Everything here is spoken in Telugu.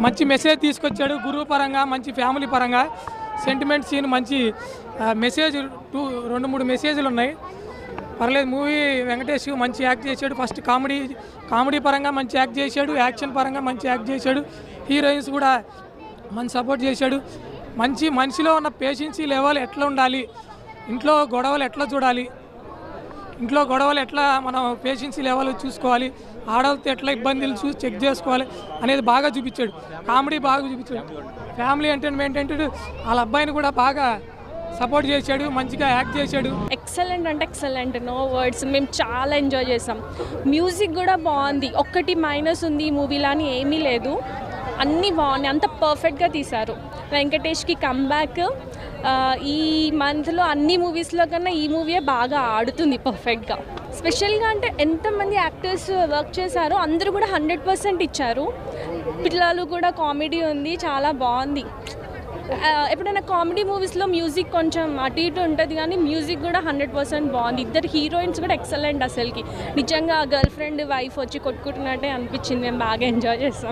మంచి మెసేజ్ తీసుకొచ్చాడు. గురువు పరంగా, మంచి ఫ్యామిలీ పరంగా, సెంటిమెంట్ సీన్, మంచి మెసేజ్ 2-3 మెసేజ్లు ఉన్నాయి. పర్లేదు మూవీ. వెంకటేష్ మంచి యాక్ట్ చేశాడు. ఫస్ట్ కామెడీ పరంగా మంచి యాక్ట్ చేశాడు, యాక్షన్ పరంగా మంచి యాక్ట్ చేశాడు. హీరోయిన్స్ కూడా మంచి సపోర్ట్ చేశాడు. మంచి మనిషిలో ఉన్న పేషెన్సీ లెవెల్ ఎట్లా ఉండాలి, ఇంట్లో గొడవలు ఎట్లా చూడాలి, ఇంట్లో గొడవలు ఎట్లా మనం పేషెన్సీ లెవెల్ చూసుకోవాలి, ఆడవాళ్ళతో ఎట్లా ఇబ్బందులు చూసి చెక్ చేసుకోవాలి అనేది బాగా చూపించాడు. కామెడీ బాగా చూపించాడు. ఫ్యామిలీ ఎంటర్టైన్మెంట్ అంటే వాళ్ళ అబ్బాయిని కూడా బాగా సపోర్ట్ చేశాడు, మంచిగా యాక్ట్ చేశాడు. ఎక్సలెంట్ అంటే ఎక్సలెంట్, నో వర్డ్స్. మేము చాలా ఎంజాయ్ చేసాం. మ్యూజిక్ కూడా బాగుంది. ఒక్కటి మైనస్ ఉంది ఈ మూవీలో అని ఏమీ లేదు, అన్నీ బాగున్నాయి. అంత పర్ఫెక్ట్గా తీశారు. వెంకటేష్కి కమ్బ్యాక్ ఈ మంత్లో అన్ని మూవీస్లో కన్నా ఈ మూవీయే బాగా ఆడుతుంది పర్ఫెక్ట్గా. స్పెషల్గా అంటే ఎంతమంది యాక్టర్స్ వర్క్ చేశారో అందరూ కూడా 100% ఇచ్చారు. పిల్లలు కూడా కామెడీ ఉంది, చాలా బాగుంది. ఎప్పుడైనా కామెడీ మూవీస్లో మ్యూజిక్ కొంచెం అటు ఇటు ఉంటుంది, కానీ మ్యూజిక్ కూడా 100% బాగుంది. ఇద్దరు హీరోయిన్స్ కూడా ఎక్సలెంట్. అసలుకి నిజంగా గర్ల్ ఫ్రెండ్ వైఫ్ వచ్చి కొట్టుకుంటున్నట్టే అనిపించింది. మేము బాగా ఎంజాయ్ చేస్తాం.